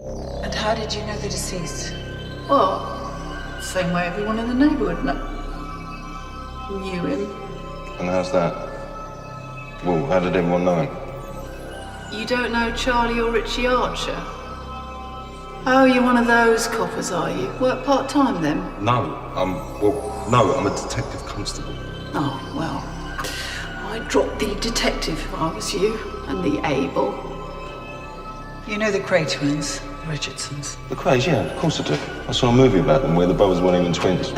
And how did you know the deceased? Well, same way everyone in the neighbourhood knew him. And how's that? Well, how did everyone know him? You don't know Charlie or Ritchie Archer? Oh, you're one of those coppers, are you? Work part-time then? No, I'm a detective constable. Oh, well, I'd drop the detective if I was you, and the able. You know the Cray twins, Richardsons. The Crays, yeah, of course I do. I saw a movie about them where the brothers weren't even twins.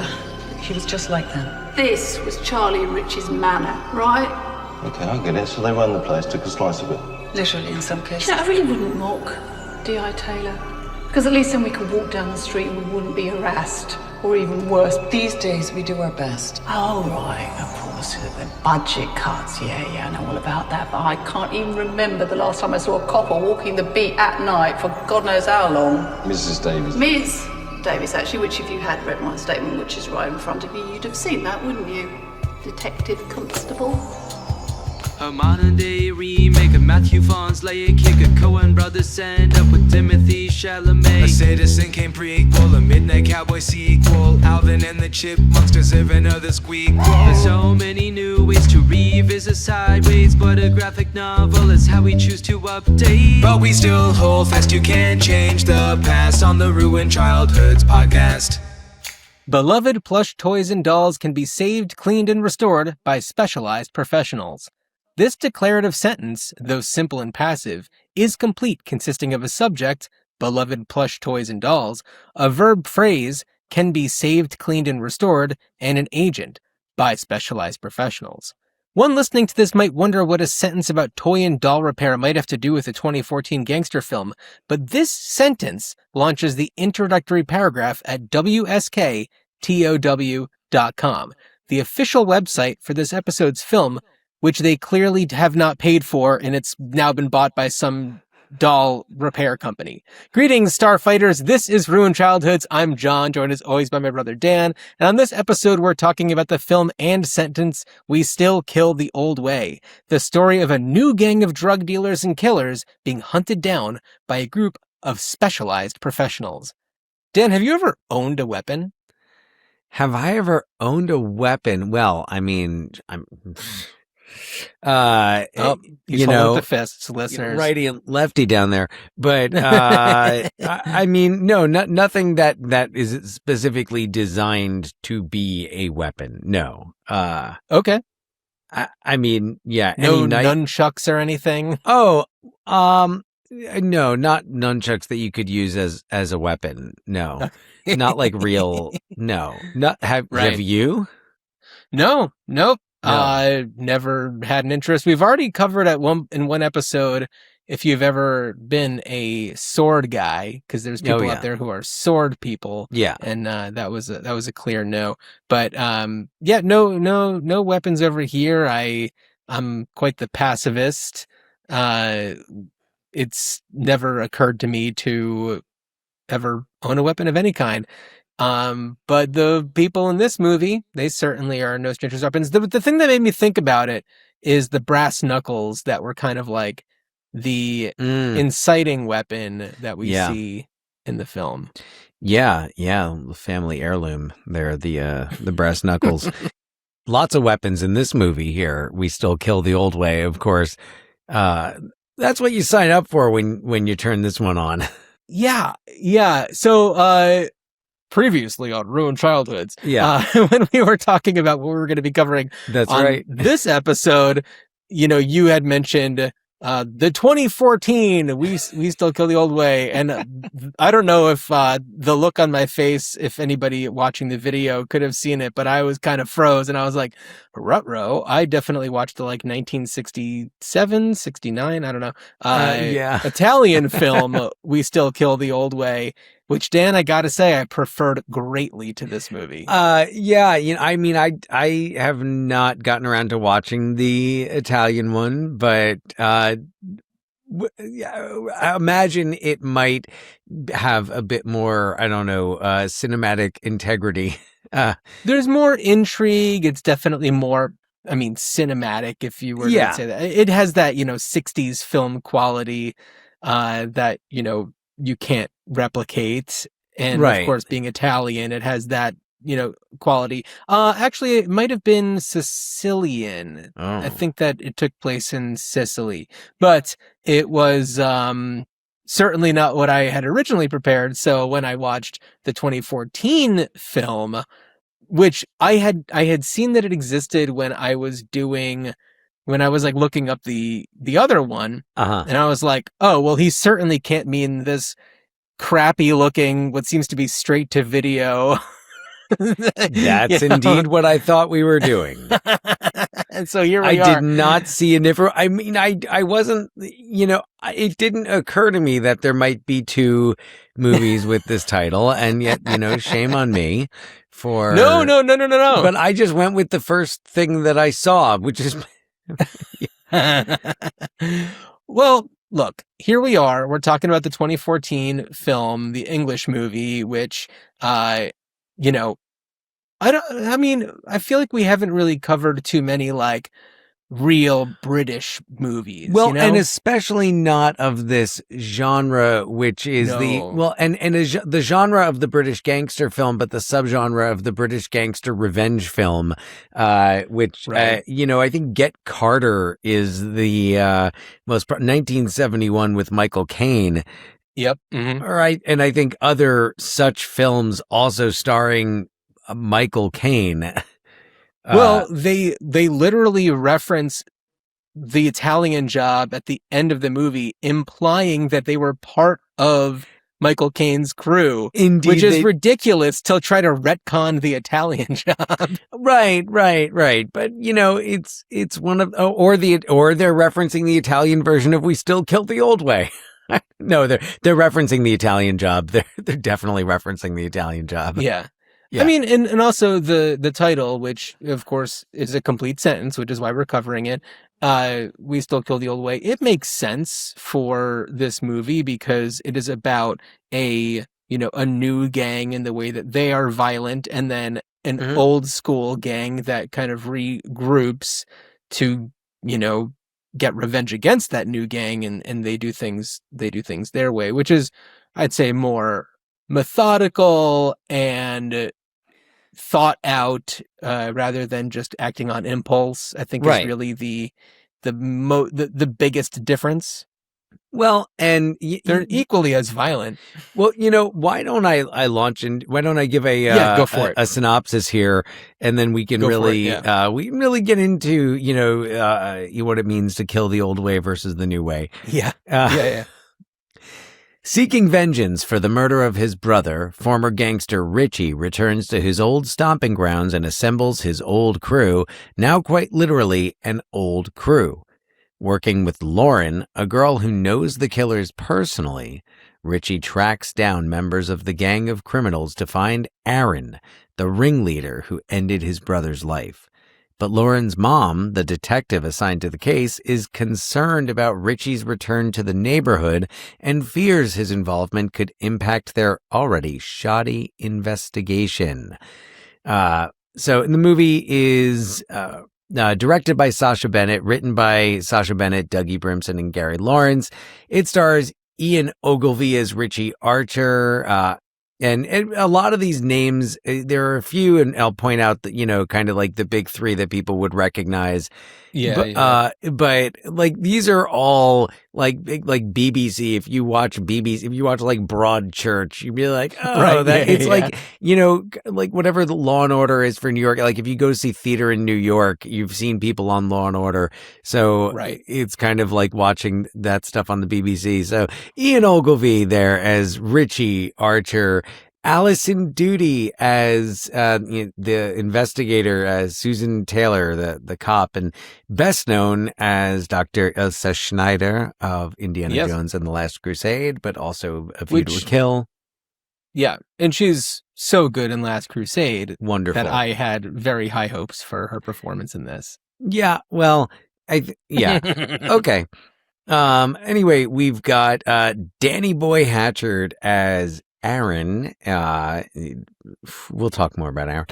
He was just like them. This was Charlie and Ritchie's manor, right? Okay, I get it. So they run the place, took a slice of it. Literally, in some cases. You know, I really wouldn't mock D.I. Taylor. Because at least then we could walk down the street and we wouldn't be harassed. Or even worse. These days, we do our best. Oh, right, of course. The budget cuts. Yeah, I know all about that. But I can't even remember the last time I saw a copper walking the beat at night for God knows how long. Mrs. Davies. Ms. Davies, actually, which if you had read my statement, which is right in front of you, you'd have seen that, wouldn't you? Detective Constable. A modern day remake of Matthew Vaughn's Lay a Kick. A Coen brothers end up with Timothy Chalamet. A Citizen Kane prequel, a Midnight Cowboy sequel. Alvin and the Chipmunks deserving of the squeak. There's so many new ways to revisit sideways, but a graphic novel is how we choose to update. But we still hold fast, you can't change the past on the Ruined Childhoods podcast. Beloved plush toys and dolls can be saved, cleaned, and restored by specialized professionals. This declarative sentence, though simple and passive, is complete, consisting of a subject, beloved plush toys and dolls, a verb phrase, can be saved, cleaned, and restored, and an agent, by specialized professionals. One listening to this might wonder what a sentence about toy and doll repair might have to do with a 2014 gangster film, but this sentence launches the introductory paragraph at wsktow.com, the official website for this episode's film, which they clearly have not paid for, and it's now been bought by some doll repair company. Greetings, Starfighters. This is Ruined Childhoods. I'm John, joined as always by my brother Dan. And on this episode, we're talking about the film and sentence, We Still Kill the Old Way, the story of a new gang of drug dealers and killers being hunted down by a group of specialized professionals. Dan, have you ever owned a weapon? Have I ever owned a weapon? Well, I mean, He's holding the fists, listeners. Righty and lefty down there. But, I mean, no, nothing that is specifically designed to be a weapon. No. Okay. I mean, yeah. No nunchucks or anything? Oh, no, not nunchucks that you could use as a weapon. No. Not like real. No. Have you? No. Nope. No. Never had an interest. We've already covered in one episode if you've ever been a sword guy, because there's people out there who are sword people. Yeah, and that was a clear no. But no weapons over here. I'm quite the pacifist. It's never occurred to me to ever own a weapon of any kind. But the people in this movie, they certainly are no strangers to weapons. The thing that made me think about it is the brass knuckles that were kind of like the inciting weapon that we see in the film. Yeah, the family heirloom there, the brass knuckles. Lots of weapons in this movie here. We still kill the old way, of course. That's what you sign up for when you turn this one on. Yeah. So, previously on Ruined Childhoods, when we were talking about what we were going to be covering this episode, you had mentioned the 2014 we still kill the old way, and I don't know if the look on my face, if anybody watching the video could have seen it, but I was kind of froze, and I was like, ruh-roh. I definitely watched the 1967, 69, I don't know, Italian film We Still Kill the Old Way, which, Dan, I gotta say, I preferred greatly to this movie. I mean, I have not gotten around to watching the Italian one, but I imagine it might have a bit more, I don't know, cinematic integrity. There's more intrigue. It's definitely more, cinematic, if you were to say that. It has that, 60s film quality that, you can't replicate. And Right. of course, being Italian, it has that, quality. Actually, it might have been Sicilian. Oh. I think that it took place in Sicily, but it was certainly not what I had originally prepared. So when I watched the 2014 film, which I had seen that it existed when I was like looking up the other one, and I was like, oh, well, he certainly can't mean this crappy looking, what seems to be straight to video. That's indeed what I thought we were doing. And so here we are. I did not see a difference. I mean, I wasn't, it didn't occur to me that there might be two movies with this title. And yet, shame on me for. No. But I just went with the first thing that I saw, which is. Well, look, here we are. We're talking about the 2014 film, the English movie, which, I feel like we haven't really covered too many like real British movies. Well, and especially not of this genre, which is the genre of the British gangster film, but the subgenre of the British gangster revenge film, which, right. I think Get Carter is the most 1971 with Michael Caine. Yep. Mm-hmm. All right. And I think other such films also starring Michael Caine. Well, they literally reference the Italian Job at the end of the movie, implying that they were part of Michael Caine's crew. Indeed, which is ridiculous to try to retcon the Italian Job. Right. But it's one of or they're referencing the Italian version of We Still Kill the Old Way. No, they're referencing the Italian Job. They're definitely referencing the Italian Job. Yeah. Yeah. I mean, and also the title, which of course is a complete sentence, which is why we're covering it. We Still Kill the Old Way. It makes sense for this movie because it is about a new gang in the way that they are violent, and then an old school gang that kind of regroups to, get revenge against that new gang, and they do things their way, which is, I'd say, more methodical and thought out, rather than just acting on impulse. I think is really the biggest difference. Well, and they're equally as violent. Well, why don't I launch and why don't I give go for it. A synopsis here, and then we can really get into what it means to kill the old way versus the new way. Yeah. Seeking vengeance for the murder of his brother, former gangster Ritchie returns to his old stomping grounds and assembles his old crew, now quite literally an old crew. Working with Lauren, a girl who knows the killers personally, Ritchie tracks down members of the gang of criminals to find Aaron, the ringleader who ended his brother's life. But Lauren's mom, the detective assigned to the case, is concerned about Ritchie's return to the neighborhood and fears his involvement could impact their already shoddy investigation. So the movie is directed by Sacha Bennett, written by Sacha Bennett, Dougie Brimson, and Gary Lawrence. It stars Ian Ogilvy as Ritchie Archer, and a lot of these names, there are a few, and I'll point out that, kind of like the big three that people would recognize. Yeah. But like, these are all like BBC. If you watch like Broadchurch, you'd be like, oh, like whatever the Law and Order is for New York. Like if you go see theater in New York, you've seen people on Law and Order. So it's kind of like watching that stuff on the BBC. So Ian Ogilvy there as Ritchie Archer, Alison Doody as the investigator, as Susan Taylor, the cop, and best known as Dr. Elsa Schneider of Indiana Jones and the Last Crusade, but also A View to a Kill. Yeah, and she's so good in Last Crusade. Wonderful. That I had very high hopes for her performance in this. Yeah, well, okay. Anyway, we've got Danny Boy Hatchard as Aaron. We'll talk more about Aaron.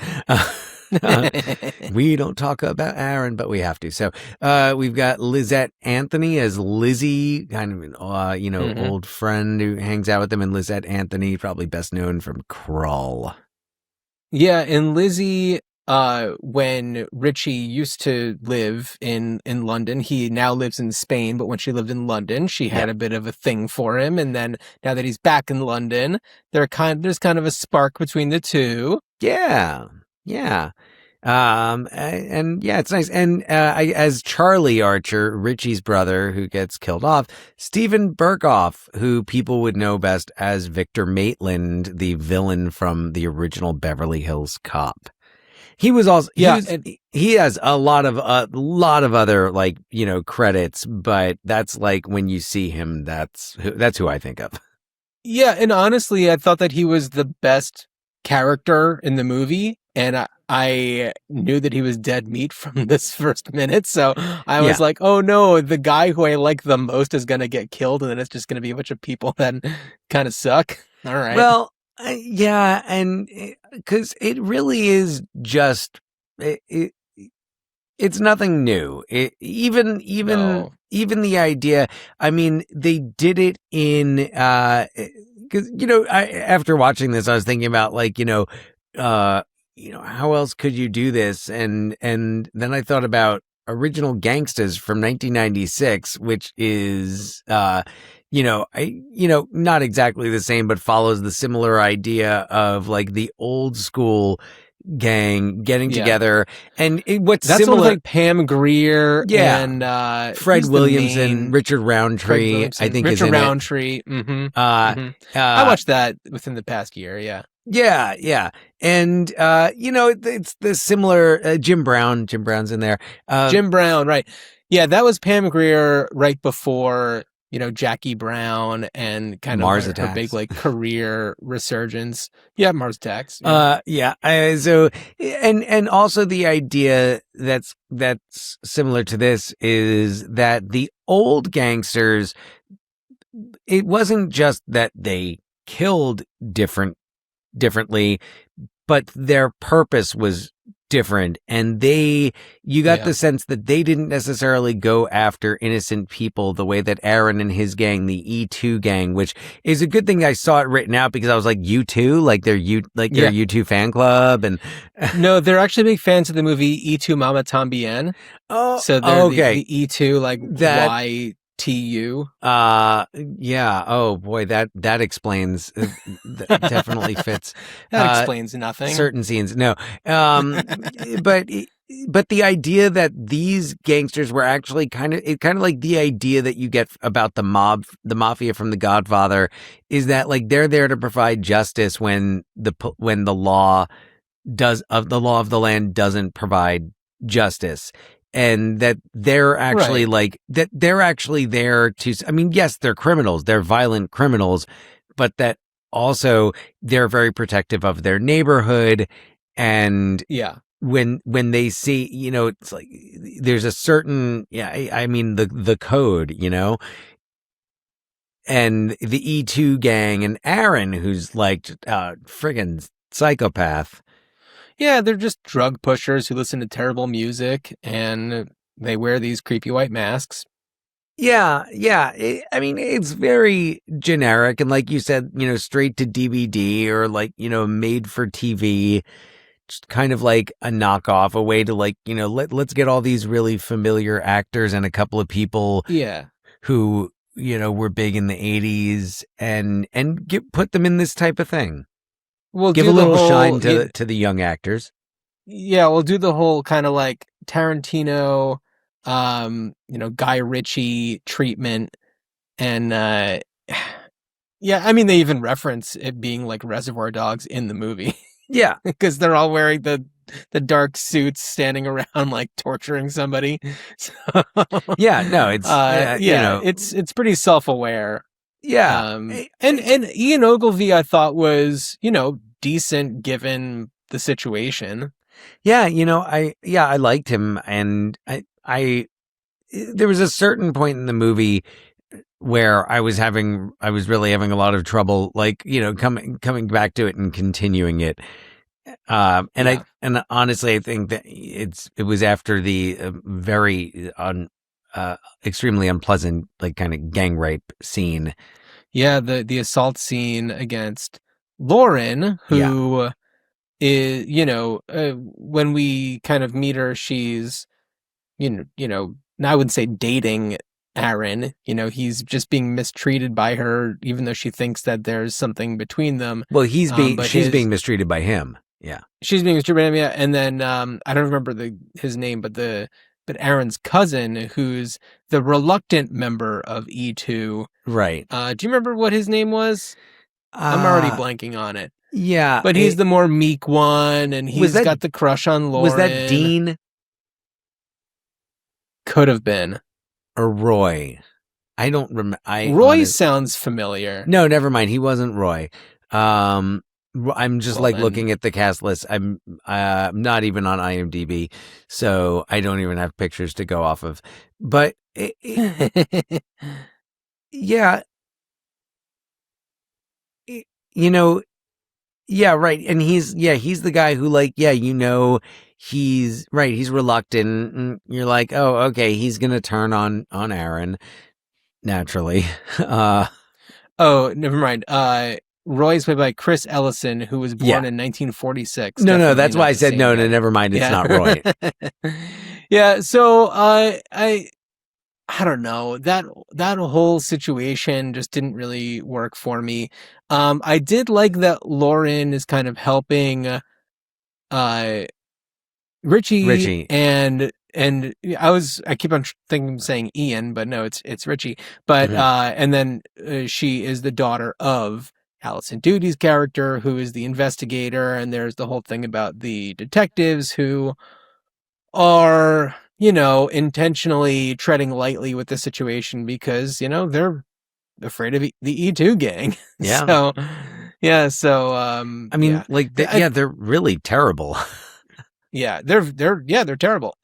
We don't talk about Aaron, but we have to. So we've got Lizette Anthony as Lizzie, kind of an old friend who hangs out with them, and Lizette Anthony, probably best known from Krull. Yeah, and Lizzie, when Ritchie used to live in London, he now lives in Spain, but when she lived in London, she had a bit of a thing for him, and then now that he's back in London, there's kind of a spark between the two. Yeah. And yeah, it's nice. And as Charlie Archer, Ritchie's brother, who gets killed off, Stephen Burkoff, who people would know best as Victor Maitland, the villain from the original Beverly Hills Cop. He was also he has a lot of other credits, but that's like when you see him, that's who I think of. Yeah, and honestly, I thought that he was the best character in the movie, and I knew that he was dead meat from this first minute, so I was like, oh no, the guy who I like the most is going to get killed, and then it's just going to be a bunch of people that kind of suck. All right. Well, and because it really is just, it's nothing new. Even the idea, I mean, they did it in, because, after watching this, I was thinking about how else could you do this? And then I thought about original Gangsters from 1996, which is, not exactly the same, but follows the similar idea of like the old school gang getting together. And that's similar, sort of like Pam Grier and Fred Williamson, Richard Roundtree, I think Richard is in Roundtree. it. I watched that within the past year. Yeah. And, it's the similar, Jim Brown's in there. Jim Brown, right. Yeah, that was Pam Grier right before, Jackie Brown and kind of her big career resurgence. Yeah, Mars Attacks. Yeah. So, and also the idea that's similar to this is that the old gangsters, it wasn't just that they killed differently, but their purpose was different, and you got the sense that they didn't necessarily go after innocent people the way that Aaron and his gang, the E2 gang, which is a good thing I saw it written out, because I was like, U2, like they're their U2 fan club, and no, they're actually big fans of the movie E2 Mama Tambien. Oh, so they're the E2 YTU. Yeah. Oh boy, that explains. That definitely fits. That explains nothing. Certain scenes, no. But the idea that these gangsters were actually kind of like the idea that you get about the mafia from The Godfather, is that like they're there to provide justice when the law of the land doesn't provide justice. And that they're actually they're actually there to, I mean, yes, they're criminals, they're violent criminals, but that also they're very protective of their neighborhood. And when they see, it's like, there's a certain, I mean, the code, and the E2 gang and Aaron, who's like friggin' psychopath. Yeah, they're just drug pushers who listen to terrible music, and they wear these creepy white masks. Yeah. I mean, it's very generic, and like you said, straight to DVD or made for TV. Just kind of like a knockoff, a way to let's get all these really familiar actors and a couple of people who, were big in the 80s and put them in this type of thing. We'll give a little shine to the young actors. Yeah, we'll do the whole kind of like Tarantino, Guy Ritchie treatment. And I mean, they even reference it being like Reservoir Dogs in the movie. Yeah. Because they're all wearing the dark suits, standing around like torturing somebody. So, yeah, no, it's it's pretty self-aware. Yeah. And Ian Ogilvy, I thought, was, decent given the situation. Yeah. I liked him. And there was a certain point in the movie where I was really having a lot of trouble, coming back to it and continuing it. And honestly, I think that it was after the very extremely unpleasant, like, kind of gang rape scene. Yeah, the assault scene against Lauren, who is, when we kind of meet her, she's, I wouldn't say dating Aaron. He's just being mistreated by her, even though she thinks that there's something between them. Well, she's being mistreated by him. Yeah, she's being mistreated by him. Yeah, and then I don't remember his name, but Aaron's cousin, who's the reluctant member of E2. Right. Do you remember what his name was? I'm already blanking on it. Yeah, but he's the more meek one, and he's got the crush on Lauren. Was that Dean? Could have been. Or Roy. I don't remember. Roy sounds familiar. No, never mind. He wasn't Roy. I'm just looking at the cast list. I'm not even on IMDb, so I don't even have pictures to go off of. But yeah, yeah, right. And he's the guy who he's right. He's reluctant. And you're like, oh, okay, he's gonna turn on Aaron naturally. Oh, never mind. Roy's played by Chris Ellison, who was born in 1946. No, that's why I said no. Never mind. It's not Roy. Yeah. So I don't know, that whole situation just didn't really work for me. I did like that Lauren is kind of helping Ritchie, and I keep on saying Ian, but no, it's Ritchie. But and then she is the daughter of Allison Duty's character, who is the investigator, and there's the whole thing about the detectives who are, intentionally treading lightly with the situation because, they're afraid of the E2 gang. Yeah. They're really terrible. Yeah, they're terrible.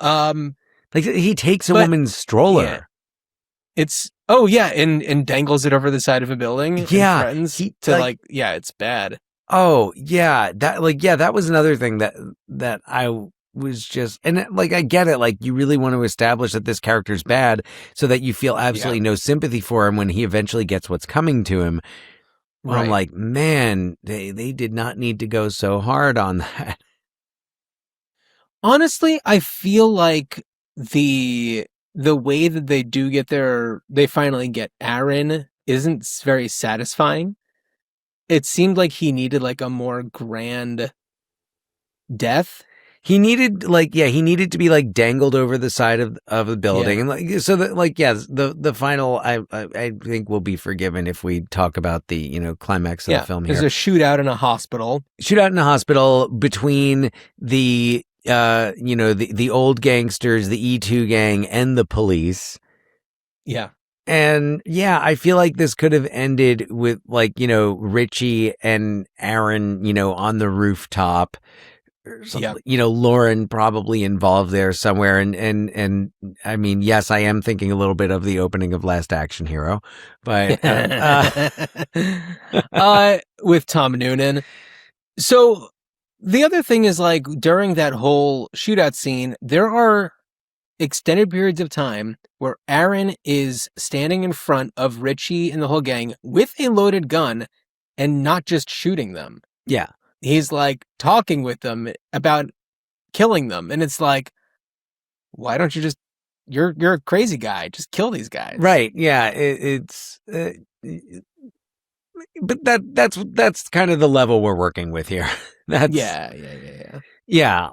He takes a woman's stroller. Yeah. And dangles it over the side of a building. Yeah. And threatens it's bad. Oh, yeah. That was another thing that I was just, and I get it. You really want to establish that this character's bad so that you feel absolutely no sympathy for him when he eventually gets what's coming to him. Well, right. I'm like, man, they did not need to go so hard on that. Honestly, I feel like the way that they do they finally get Aaron isn't very satisfying. It seemed like he needed a more grand death. He needed to be dangled over the side of a building, and the final I think will be forgiven if we talk about the climax of the film here. There's a shootout in a hospital. Between the the old gangsters, the E2 gang, and the police. Yeah. And I feel like this could have ended with Ritchie and Aaron, on the rooftop. Lauren probably involved there somewhere, and I mean, yes, I am thinking a little bit of the opening of Last Action Hero, but with Tom Noonan. So the other thing is during that whole shootout scene, there are extended periods of time where Aaron is standing in front of Ritchie and the whole gang with a loaded gun and not just shooting them. Yeah. He's talking with them about killing them. And it's why don't you you're a crazy guy. Just kill these guys. Right. Yeah. But that's kind of the level we're working with here. Yeah.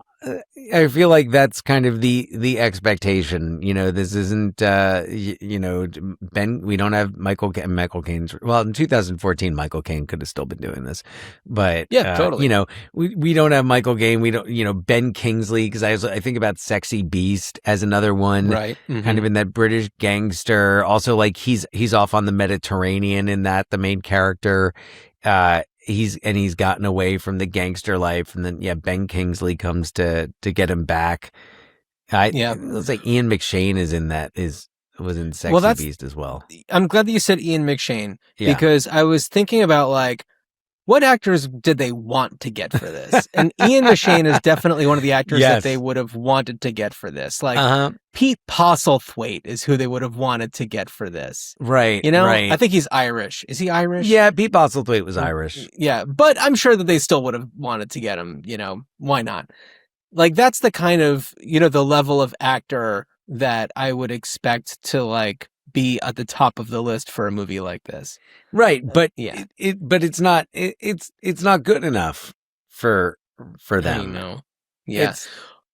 I feel like that's kind of the expectation. This isn't, Ben, we don't have Michael Caine's, well, in 2014, Michael Caine could have still been doing this, but totally. We don't have Michael Caine. We don't, Ben Kingsley, because I think about Sexy Beast as another one, right? Mm-hmm. Kind of in that British gangster. Also, he's off on the Mediterranean in that, the main character, he's gotten away from the gangster life, and then Ben Kingsley comes to get him back. It looks like Ian McShane is in that, was in Sexy Beast as well. I'm glad that you said Ian McShane, because I was thinking about what actors did they want to get for this? And Ian McShane is definitely one of the actors that they would have wanted to get for this. Like Pete Postlethwaite is who they would have wanted to get for this. Right. You know, right. I think he's Irish. Is he Irish? Yeah, Pete Postlethwaite was Irish. Yeah, but I'm sure that they still would have wanted to get him. You know, why not? Like, that's the kind of, you know, the level of actor that I would expect to, like, be at the top of the list for a movie like this. Right, but yeah, but it's not it's not good enough for them. I know. Yeah.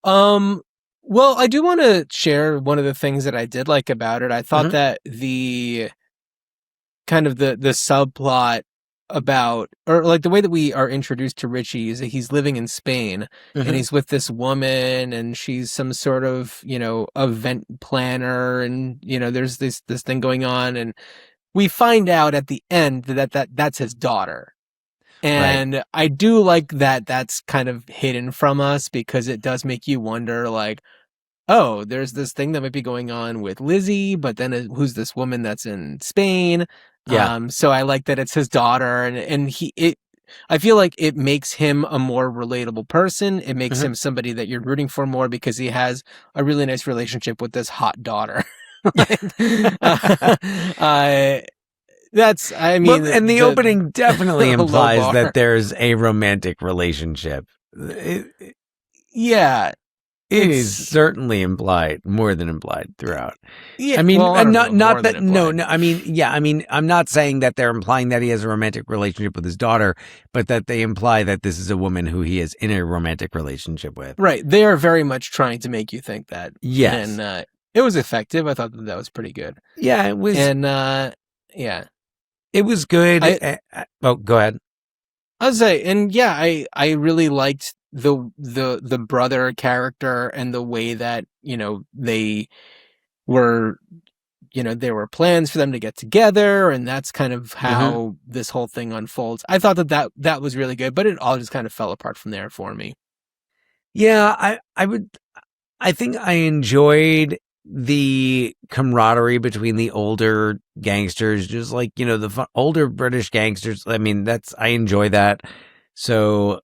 Well, I do want to share one of the things that I did like about it. I thought that the kind of the subplot about, or like the way that we are introduced to Ritchie is that he's living in Spain and he's with this woman and she's some sort of, you know, event planner, and, you know, there's this thing going on, and we find out at the end that's his daughter. And I do like that that's kind of hidden from us, because it does make you wonder, like, oh, there's this thing that might be going on with Lizzie, but then who's this woman that's in Spain? Yeah. So I like that it's his daughter, and I feel like it makes him a more relatable person. It makes him somebody that you're rooting for more, because he has a really nice relationship with this hot daughter. That's, I mean, and the opening definitely implies that there's a romantic relationship. Yeah. It is certainly implied, more than implied throughout. Yeah, I mean, well, not that. No, I mean, yeah, I mean, I'm not saying that they're implying that he has a romantic relationship with his daughter, but that they imply that this is a woman who he is in a romantic relationship with. Right. They are very much trying to make you think that. Yes. And it was effective. I thought that was pretty good. Yeah, it was. And yeah, it was good. Oh, go ahead. I was saying, and yeah, I really liked the brother character and the way that, you know, they were, you know, there were plans for them to get together, and that's kind of how this whole thing unfolds. I thought that was really good, but it all just kind of fell apart from there for me. Yeah, I think I enjoyed the camaraderie between the older gangsters, just like, you know, the older British gangsters. I mean, I enjoy that. So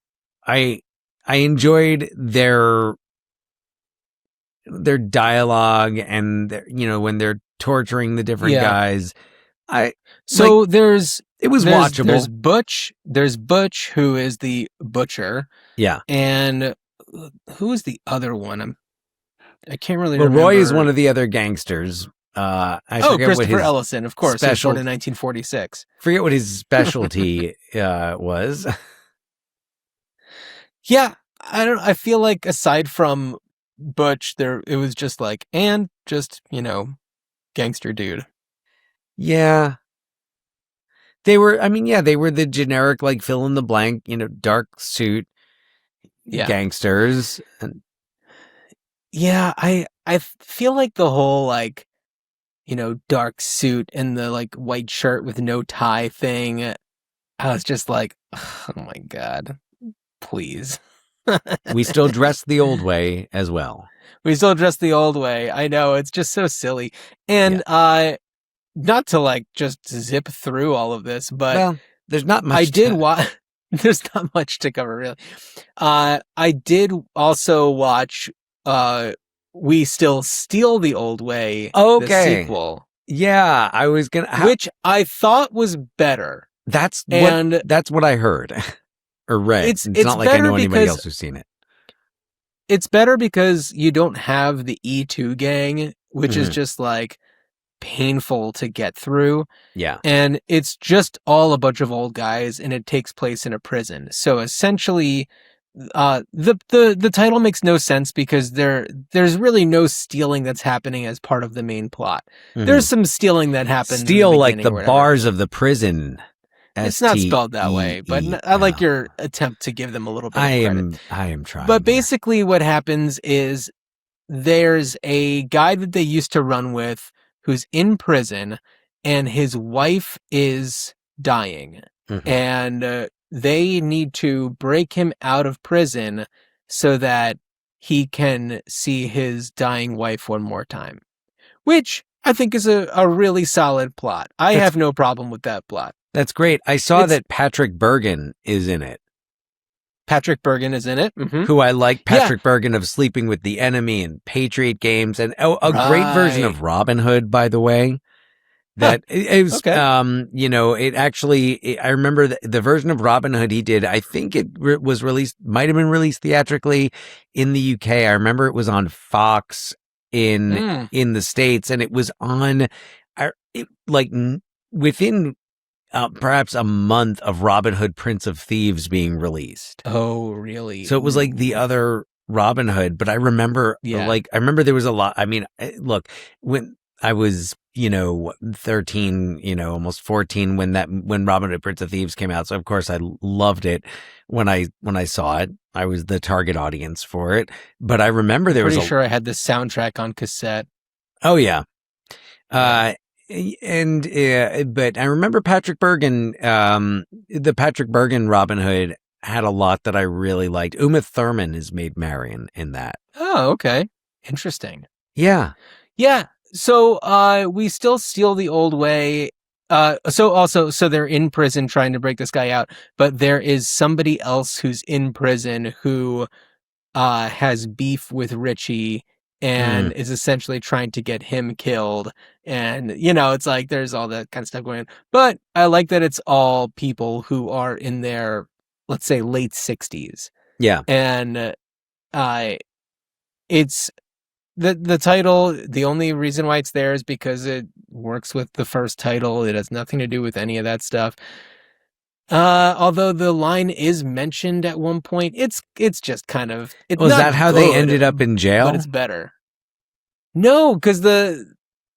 I enjoyed their dialogue, and you know, when they're torturing the different guys. It was watchable. There's Butch, who is the butcher. Yeah. And who is the other one? I can't really remember. Roy is one of the other gangsters. Christopher Ellison, of course. He was born in 1946. Forget what his specialty was. Yeah, I feel like aside from Butch, it was just like, and just, you know, gangster dude. Yeah. They were the generic, like, fill in the blank, you know, dark suit gangsters. And yeah, I feel like the whole, like, you know, dark suit and the, like, white shirt with no tie thing, I was just like, oh my God, please. We still dress the old way as well. We still dress the old way. I know, it's just so silly. And not to, like, just zip through all of this, but there's not much. There's not much to cover, really. I did also watch We Still Steal the Old Way, the sequel. Yeah, I was gonna, which I thought was better. That's what I heard or read. It's not like I know anybody else who's seen it. It's better because you don't have the E2 gang, which is just, like, painful to get through. Yeah. And it's just all a bunch of old guys, and it takes place in a prison. So essentially, the title makes no sense, because there's really no stealing that's happening as part of the main plot. There's some stealing that happens. Steal, like the bars of the prison. It's not spelled that way, but I like your attempt to give them a little bit of credit. I am trying. But basically what happens is there's a guy that they used to run with who's in prison, and his wife is dying. And they need to break him out of prison so that he can see his dying wife one more time, which I think is a really solid plot. I have no problem with that plot. That's great. I saw that Patrick Bergin is in it. Patrick Bergin is in it. Mm-hmm. Who I like. Patrick Bergin of Sleeping with the Enemy and Patriot Games, and a great version of Robin Hood, by the way. That it was, it actually, I remember the version of Robin Hood he did. I think it was released, might have been released theatrically in the UK. I remember it was on Fox in the States, and it was on, within perhaps a month of Robin Hood, Prince of Thieves being released. Oh, really? So it was like the other Robin Hood, but I remember, I remember there was a lot. I mean, look, when I was, 13, almost 14 when Robin Hood, Prince of Thieves came out. So of course I loved it when I saw it. I was the target audience for it, but I remember there pretty sure I had the soundtrack on cassette. Oh yeah. But I remember Patrick Bergin, the Patrick Bergin Robin Hood had a lot that I really liked. Uma Thurman is Maid Marian in that. Oh, okay. Interesting. Yeah. Yeah. So, we still steal the old way. So they're in prison trying to break this guy out, but there is somebody else who's in prison who, has beef with Ritchie and is essentially trying to get him killed. And, it's like there's all that kind of stuff going on. But I like that it's all people who are in their, let's say, late 60s. Yeah. And it's the title, the only reason why it's there is because it works with the first title. It has nothing to do with any of that stuff. Although the line is mentioned at one point, it's just kind of. Was that how they ended up in jail? But it's better. No, because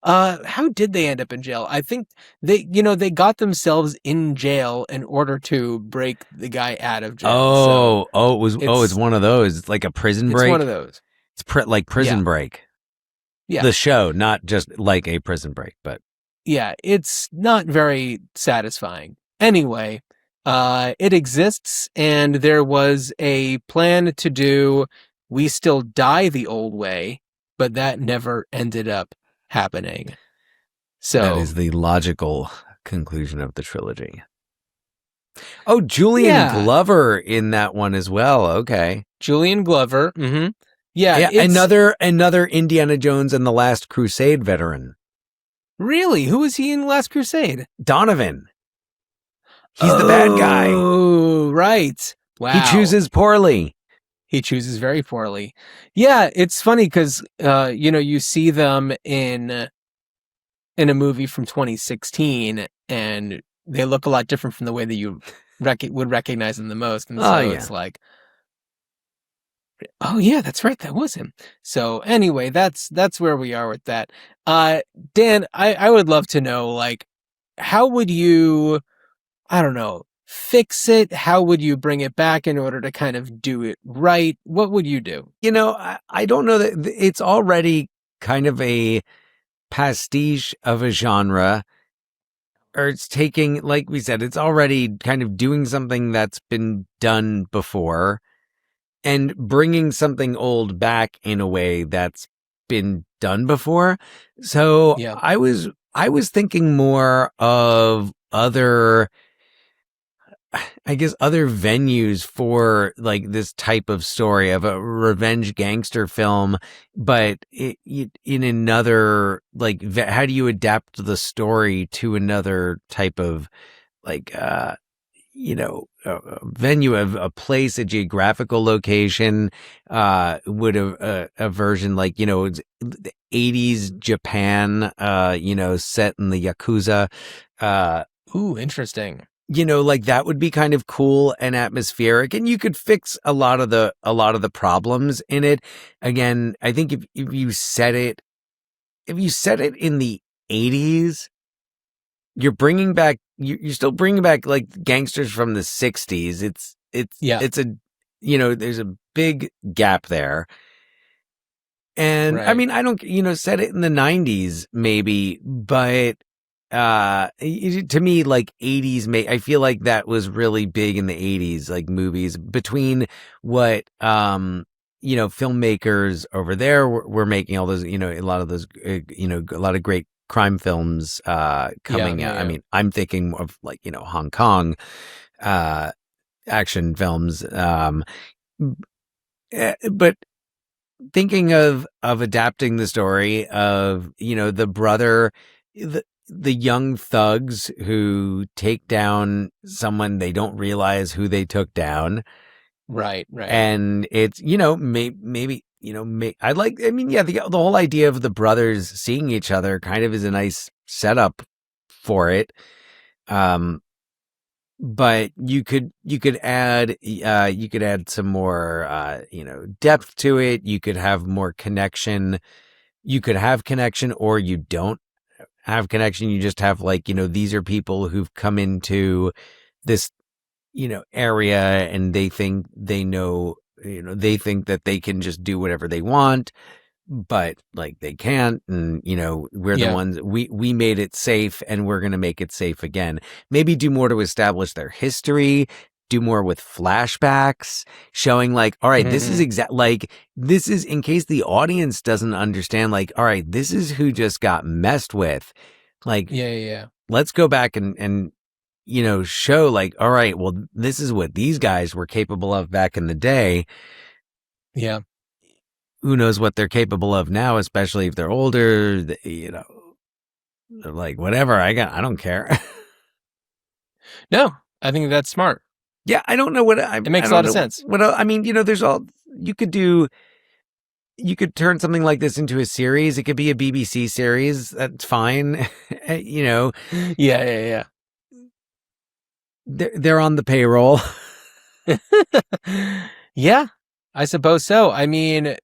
how did they end up in jail? I think they got themselves in jail in order to break the guy out of jail. It's one of those. It's like a prison break. It's one of those. It's like Prison Break. Yeah. The show, not just like a prison break, but. Yeah, it's not very satisfying. Anyway, it exists, and there was a plan to do We Still Die the Old Way, but that never ended up happening. So that is the logical conclusion of the trilogy. Oh, Julian Glover in that one as well. Okay. Julian Glover. Mm-hmm. Yeah, another Indiana Jones and the Last Crusade veteran. Really? Who was he in Last Crusade? Donovan. He's the bad guy. Oh, right. Wow. He chooses poorly. He chooses very poorly. Yeah, it's funny because you see them in a movie from 2016, and they look a lot different from the way that you would recognize them the most. And so it's like, oh yeah, that's right, that was him. So anyway, that's where we are with that. Dan, I would love to know, like, how would you, I don't know, fix it? How would you bring it back in order to kind of do it right? What would you do? I don't know that it's already kind of a pastiche of a genre, or it's taking, like we said, it's already kind of doing something that's been done before and bringing something old back in a way that's been done before. So I was thinking more of other venues for like this type of story of a revenge gangster film, but in another, like, how do you adapt the story to another type of, like, a venue, of a place, a geographical location, would a version like, it's the 80s Japan, set in the Yakuza. Ooh, interesting. Like that would be kind of cool and atmospheric, and you could fix a lot of the problems in it. Again, I think if you set it in the 80s, you're still bringing back like gangsters from the 60s. There's a big gap there. And right. I mean, I don't, set it in the 90s maybe, but to me, like 80s, I feel like that was really big in the 80s, like movies, between what, filmmakers over there were making all those, a lot of those, a lot of great crime films coming out. I mean, I'm thinking of like, Hong Kong action films. But thinking of adapting the story of, the brother, the young thugs who take down someone they don't realize who they took down. Right. And it's, maybe, the whole idea of the brothers seeing each other kind of is a nice setup for it. But you could add some more depth to it. You could have more connection. You could have connection, or you don't have connection. You just have these are people who've come into this area, and they think they know, they think that they can just do whatever they want, but they can't. And, we're the ones, we made it safe, and we're going to make it safe again. Maybe do more to establish their history, do more with flashbacks showing all right, this is this is in case the audience doesn't understand, all right, this is who just got messed with. Let's go back and show all right, well, this is what these guys were capable of back in the day. Yeah. Who knows what they're capable of now, especially if they're older, they're whatever, I don't care. No, I think that's smart. Yeah. I don't know what it makes a lot of sense. There's all you could do. You could turn something like this into a series. It could be a BBC series. That's fine. Yeah. They're on the payroll. Yeah, I suppose so. I mean,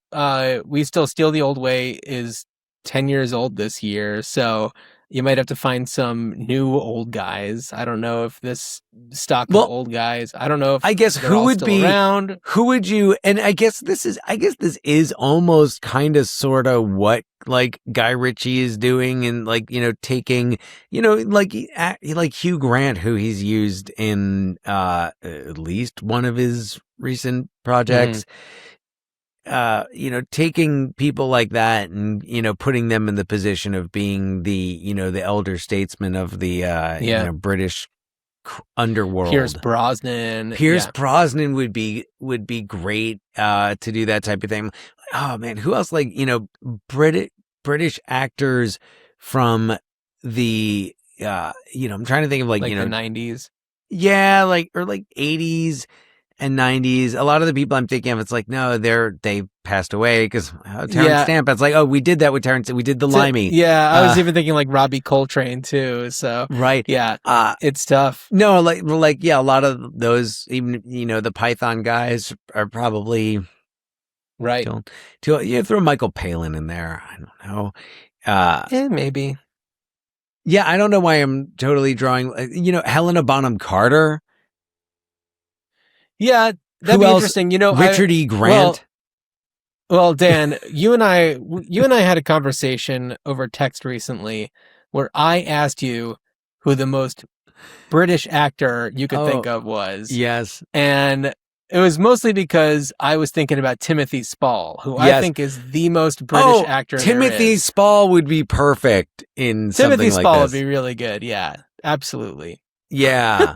We Still Steal the Old Way is 10 years old this year, so you might have to find some new old guys. I don't know if this stock of old guys. I don't know if I guess who would be around. Who would you? And I guess this is almost kind of sort of what Guy Ritchie is doing, and taking Hugh Grant, who he's used in at least one of his recent projects. Taking people like that and, putting them in the position of being the, the elder statesman of the, British underworld. Pierce Brosnan would be great, to do that type of thing. Oh man, who else? British actors from the, I'm trying to think of the 90s. Yeah. Or 80s. And 90s, a lot of the people I'm thinking of, it's no, they passed away because Terrence Stamp. It's we did that with Terrence. We did the Limey. Yeah, I was even thinking Robbie Coltrane too. So right, yeah, it's tough. No, a lot of those, even the Python guys are probably right. You throw Michael Palin in there. I don't know. Maybe. Yeah, I don't know why I'm totally drawing. Helena Bonham Carter. Yeah, that'd be interesting. Richard E. Grant. Well, Dan, you and I had a conversation over text recently where I asked you who the most British actor you could think of was. Yes. And it was mostly because I was thinking about Timothy Spall, who I think is the most British actor. Timothy Spall would be perfect in something like this. Timothy Spall would be really good. Yeah, absolutely. Yeah.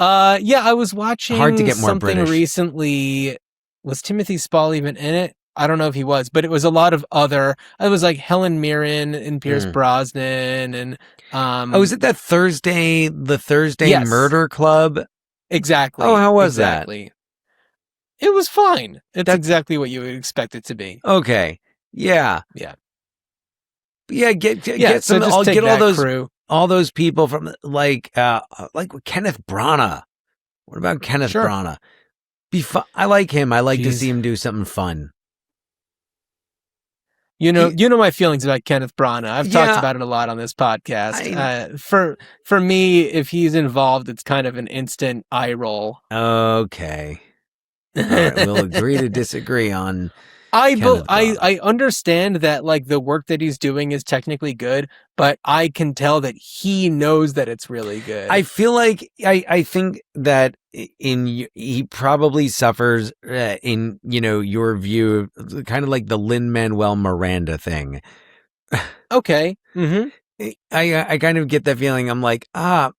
I was watching Hard to get more something British. Recently. Was Timothy Spall even in it? I don't know if he was, but it was a lot of other. It was Helen Mirren and Pierce Brosnan and. Is it that Thursday Murder Club? Exactly. Oh, how was that? It was fine. That's exactly what you would expect it to be. Okay. Yeah. Yeah. Yeah. Get some. So I'll get all those crew. All those people from like Kenneth Branagh. What about Kenneth Branagh? I like him. I like to see him do something fun. You know my feelings about Kenneth Branagh. I've talked about it a lot on this podcast. For me, if he's involved, it's kind of an instant eye roll. Okay. All right, we'll agree to disagree on. I understand that the work that he's doing is technically good, but I can tell that he knows that it's really good. I feel I think that he probably suffers in your view, kind of like the Lin-Manuel Miranda thing. Okay. I kind of get that feeling. I'm like, I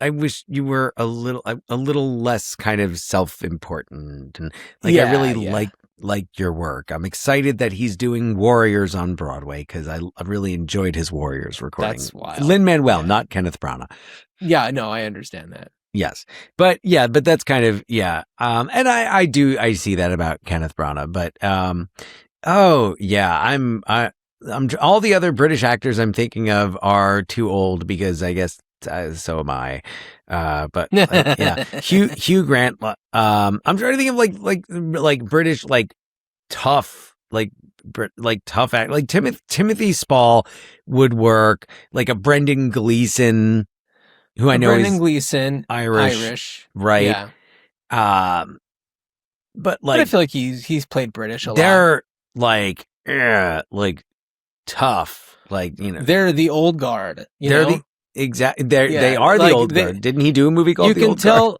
wish you were a little less kind of self-important, and like I really like your work. I'm excited that he's doing Warriors on Broadway because I really enjoyed his Warriors recording. That's wild. Lin-Manuel, not Kenneth Branagh. Yeah, no, I understand that. Yes, but that's kind of and I see that about Kenneth Branagh, but I'm all the other British actors I'm thinking of are too old because I guess so am I. But Hugh Grant. I'm trying to think of like British tough tough act like Timothy Spall would work, like a Brendan Gleeson, who I know is Gleeson, Irish, right? Yeah. But I feel like he's played British a lot. They're tough, they're the old guard. They are the old guard. Didn't he do a movie called The Old Guard? You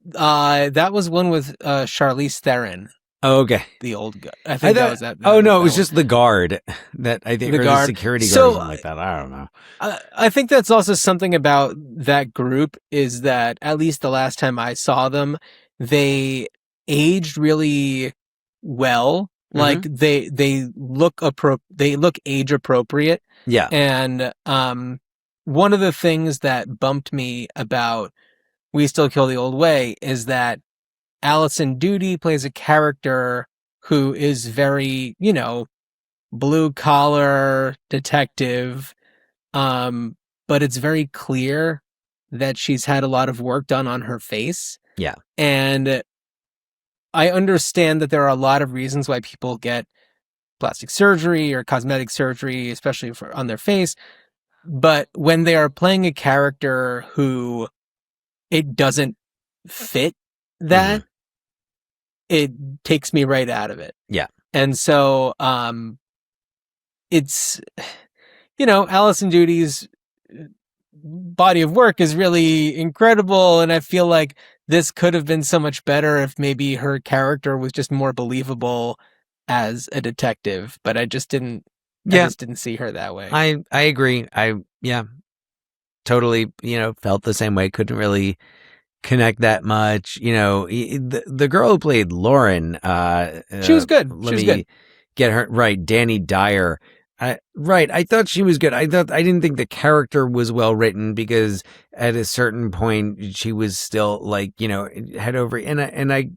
can tell. That was one with Charlize Theron. Oh, okay. The old guard. I think that was that. Oh no, it was just the guard that I think, the security guard or something like that. I don't know. I think that's also something about that group is that at least the last time I saw them, they aged really well. Like they look age appropriate. Yeah. And one of the things that bumped me about We Still Kill the Old Way is that Alison Doody plays a character who is very, blue collar detective. But it's very clear that she's had a lot of work done on her face. Yeah. And I understand that there are a lot of reasons why people get plastic surgery or cosmetic surgery, especially on their face. But when they are playing a character who it doesn't fit that, it takes me right out of it. Yeah. And so it's, Alison Doody's body of work is really incredible. And I feel like this could have been so much better if maybe her character was just more believable as a detective, but I just didn't see her that way. I agree. I totally, felt the same way. Couldn't really connect that much. The girl who played Lauren, she was good. Let me get her right. Danny Dyer. I thought she was good. I didn't think the character was well written because at a certain point she was still head over. And I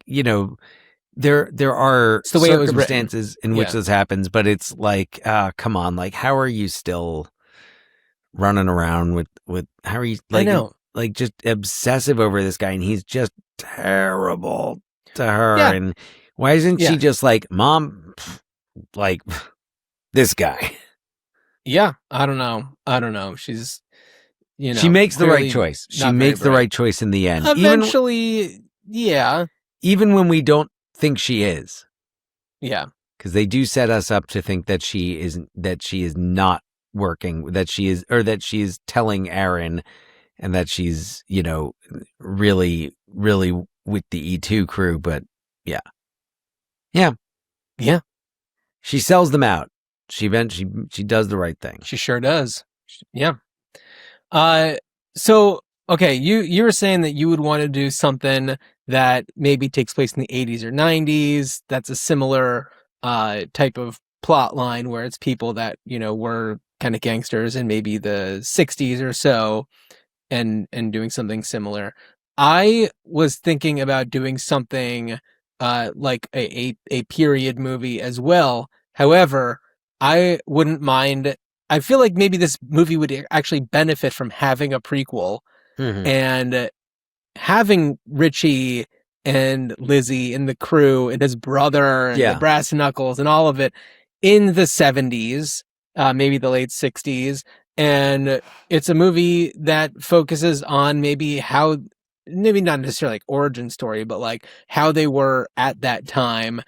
there are circumstances in which this happens, but it's like, come on, how are you still running around with how are you just obsessive over this guy, and he's just terrible to her. Yeah. And why isn't she just like, Mom, this guy? Yeah, I don't know. She's, she makes the right choice. She makes the right choice in the end. Eventually, even when we don't think she is. Yeah. Because they do set us up to think that she is not working, that she is telling Aaron, and that she's, really, really with the E2 crew. But yeah. She sells them out. She does the right thing. She sure does. Yeah. So, okay, you were saying that you would want to do something that maybe takes place in the 80s or 90s. That's a similar type of plot line where it's people that, were kind of gangsters in maybe the 60s or so and doing something similar. I was thinking about doing something like a period movie as well. However, I wouldn't mind. I feel like maybe this movie would actually benefit from having a prequel and having Ritchie and Lizzie and the crew and his brother and the brass knuckles and all of it in the 70s, maybe the late 60s. And it's a movie that focuses on maybe not necessarily like origin story, but how they were at that time.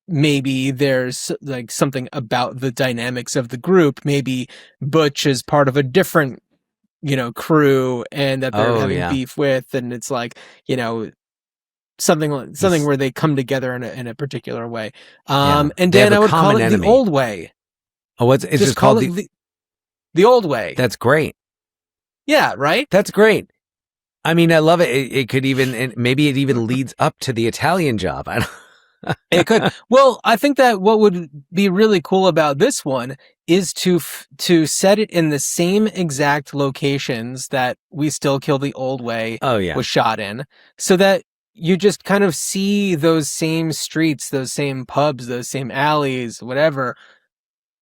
Maybe there's something about the dynamics of the group. Maybe Butch is part of a different, crew, and that they're having beef with, and it's something where they come together in a particular way. And Dan, I would call it The Old Way. Oh, it's just called the Old Way. That's great. Yeah, right? That's great. I mean, I love it. It could even, maybe it even leads up to the Italian Job. It could. Well, I think that what would be really cool about this one is to set it in the same exact locations that We Still Kill the Old Way was shot in, so that you just kind of see those same streets, those same pubs, those same alleys, whatever,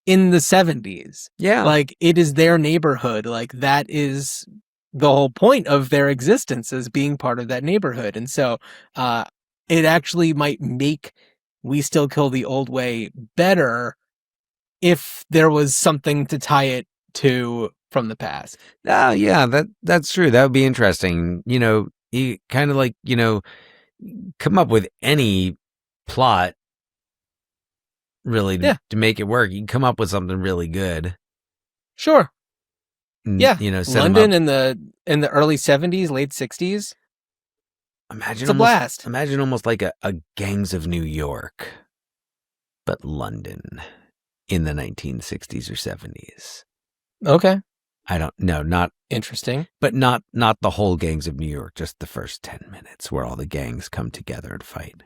in the 70s. Yeah. Like, it is their neighborhood. Like, that is the whole point of their existence, as being part of that neighborhood. And so, it actually might make We Still Kill the Old Way better if there was something to tie it to from the past. Yeah, that's true. That would be interesting. You know, you kind of like, you know, come up with any plot really to make it work. You can come up with something really good. Sure. Yeah. You know, London in the early 70s, late 60s. Imagine it's a blast. Imagine almost like a Gangs of New York, but London in the 1960s or 70s. Okay. I don't know, not interesting, but not the whole Gangs of New York, just the first 10 minutes where all the gangs come together and fight.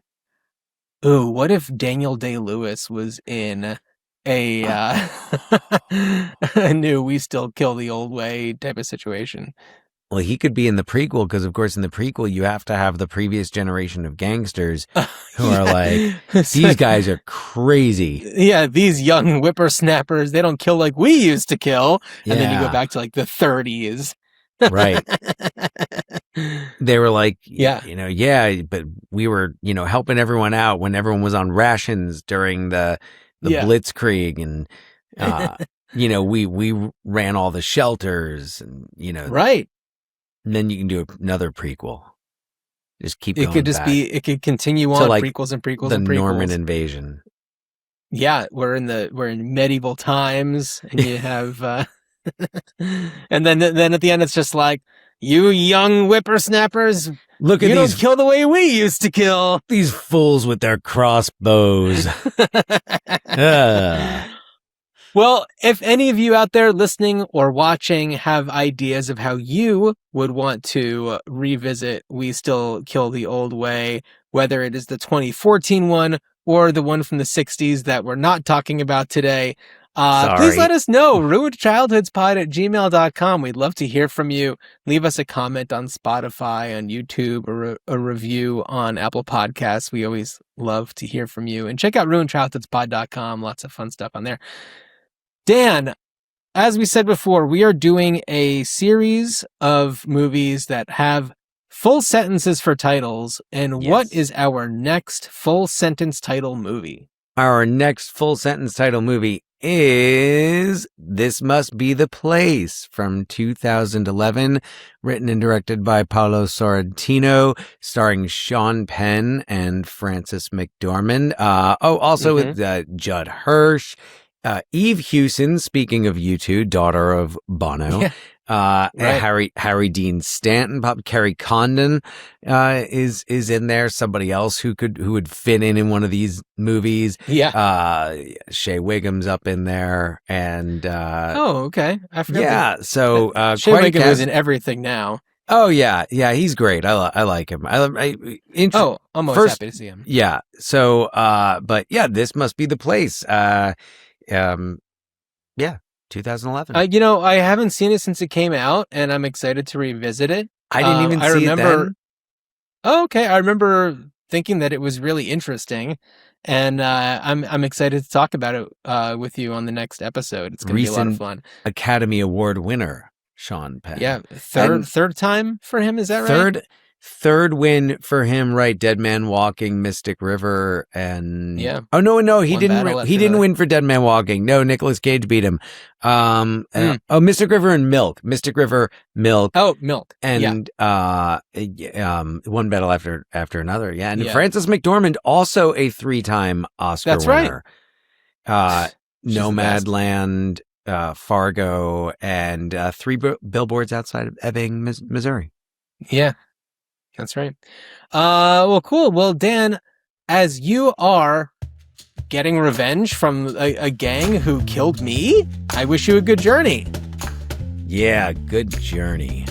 Ooh, what if Daniel Day-Lewis was in a new We Still Kill the Old Way type of situation? Well, he could be in the prequel because, of course, in the prequel, you have to have the previous generation of gangsters who are like, these guys are crazy. Yeah, these young whippersnappers, they don't kill like we used to kill. And then you go back to like the 30s. Right. They were like, but we were, helping everyone out when everyone was on rations during the Blitzkrieg. And, we ran all the shelters and, Right. And then you can do another prequel. Just keep going. It could continue on like prequels and prequels and prequels. The Norman invasion. Yeah, we're in medieval times, and you have, and then at the end it's just like, you young whippersnappers, look at you these, don't kill the way we used to kill. These fools with their crossbows. Well, if any of you out there listening or watching have ideas of how you would want to revisit We Still Kill the Old Way, whether it is the 2014 one or the one from the 60s that we're not talking about today, please let us know. ruinedchildhoodspod@gmail.com. We'd love to hear from you. Leave us a comment on Spotify, on YouTube, or a review on Apple Podcasts. We always love to hear from you. And check out ruinedchildhoodspod.com. Lots of fun stuff on there. Dan, as we said before, we are doing a series of movies that have full sentences for titles. And what is our next full sentence title movie? Our next full sentence title movie is This Must Be the Place from 2011, written and directed by Paolo Sorrentino, starring Sean Penn and Frances McDormand. Also with Judd Hirsch. Eve Hewson, speaking of U2, daughter of Bono, right. Harry Dean Stanton, Kerry Condon is in there. Somebody else who would fit in one of these movies. Yeah. Shea Whigham's up in there, and okay, I forgot. Yeah, so Shea Whigham is in everything now. Oh yeah, he's great. I like him. I'm always happy to see him. Yeah. So, but yeah, This Must Be the Place. 2011. I haven't seen it since it came out, and I'm excited to revisit it. I didn't even see it then. Oh, okay. I remember thinking that it was really interesting, and I'm excited to talk about it with you on the next episode. It's going to be a lot of fun. Academy Award winner Sean Penn. Yeah, third time for him. Is that right? Third win for him, right? Dead Man Walking, Mystic River, and Oh no, he didn't win for Dead Man Walking. No, Nicolas Cage beat him. Mystic River and Milk. Mystic River, Milk. Oh, Milk. And one battle after another. Yeah, and Frances McDormand, also a 3-time Oscar winner. Right. Nomadland, Fargo, and 3 Billboards Outside of Ebbing, Missouri. Yeah. That's right. Well, cool. Well, Dan, as you are getting revenge from a gang who killed me, I wish you a good journey. Yeah, good journey.